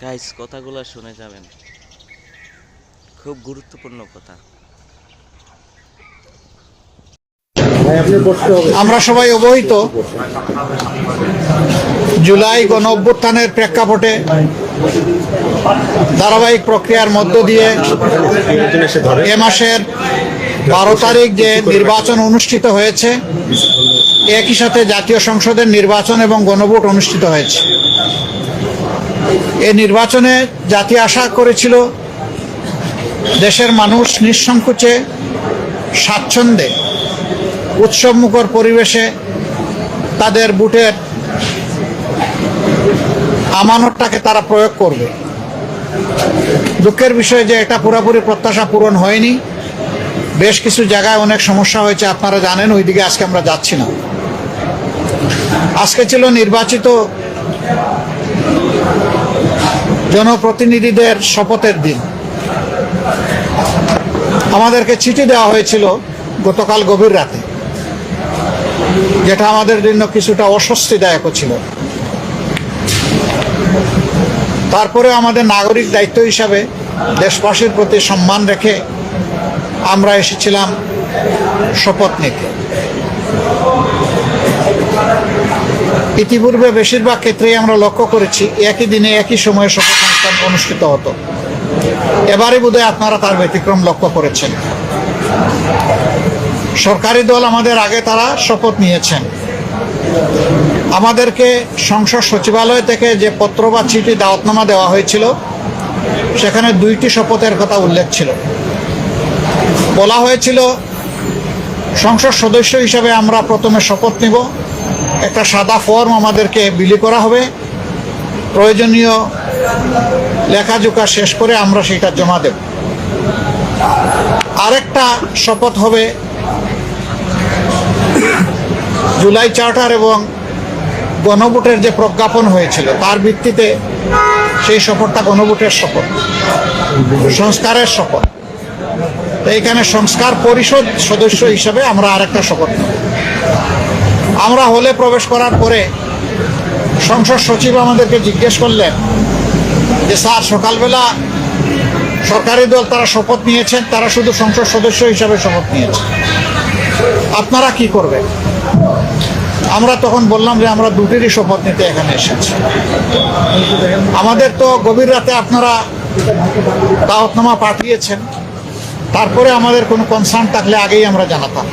Guys, কথাগুলো শুনে যাবেন, খুব গুরুত্বপূর্ণ কথা। আমরা সবাই অবহিত, জুলাই গণ অভ্যুত্থানের প্রেক্ষাপটে ধারাবাহিক প্রক্রিয়ার মধ্য দিয়ে এ মাসের 12 তারিখ যে নির্বাচন অনুষ্ঠিত হয়েছে, একই সাথে জাতীয় সংসদের নির্বাচন এবং গণভোট অনুষ্ঠিত হয়েছে। এই নির্বাচনে জাতি আশা করেছিল দেশের মানুষ নিঃসংকোচে, স্বাচ্ছন্দ্যে, উৎসবমুখর পরিবেশে তাদের ভোটের আমানতটাকে তারা প্রয়োগ করবে। দুঃখের বিষয় যে এটা পুরোপুরি প্রত্যাশা পূরণ হয়নি। বেশ কিছু জায়গায় অনেক সমস্যা হয়েছে, আপনারা জানেন, ওইদিকে আজকে আমরা যাচ্ছি না। আজকে ছিল নির্বাচিত জনপ্রতিনিধিদের শপথের দিন। আমাদেরকে চিঠি দেওয়া হয়েছিল গতকাল গভীর রাতে, যেটা আমাদের জন্য কিছুটা অস্বস্তিদায়ক ছিল। তারপরে আমাদের নাগরিক দায়িত্ব হিসাবে দেশবাসীর প্রতি সম্মান রেখে আমরা এসেছিলাম শপথ নিতে। ইতিপূর্বে বেশিরভাগ ক্ষেত্রেই আমরা লক্ষ্য করেছি একই দিনে একই সময়ে শপথ অনুষ্ঠান অনুষ্ঠিত হতো। এবারে বোধহয় আপনারা তার ব্যতিক্রম লক্ষ্য করেছেন। সরকারি দল আমাদের আগে তারা শপথ নিয়েছেন। আমাদেরকে সংসদ সচিবালয় থেকে যে পত্র বা চিঠি দাওয়াতনামা দেওয়া হয়েছিল, সেখানে 2টি শপথের কথা উল্লেখ ছিল। বলা হয়েছিল সংসদ সদস্য হিসাবে আমরা প্রথমে শপথ নিব, একটা সাদা ফর্ম আমাদেরকে বিলি করা হবে, প্রয়োজনীয় লেখাজোখা শেষ করে আমরা সেটা জমা দেব। আরেকটা শপথ হবে জুলাই চার্টার এবং গণভোটের যে প্রজ্ঞাপন হয়েছিল তার ভিত্তিতে সেই শপথটা গণভোটের শপথ, সংস্কারের শপথ। এইখানে সংস্কার পরিষদ সদস্য হিসাবে আমরা আরেকটা শপথ নেব। আমরা হলে প্রবেশ করার পরে সংসদ সচিব আমাদেরকে জিজ্ঞেস করলেন যে স্যার, সকালবেলা সরকারি দল তারা শপথ নিয়েছেন, তারা শুধু সংসদ সদস্য হিসাবে শপথ নিয়েছেন, আপনারা কি করবেন? আমরা তখন বললাম যে আমরা 2টিরই শপথ নিতে এখানে এসেছি। আমাদের তো গভীর রাতে আপনারা দাওয়াতনামা পাঠিয়েছেন, তারপরে আমাদের কোনো কনসার্ন থাকলে আগেই আমরা জানাতাম।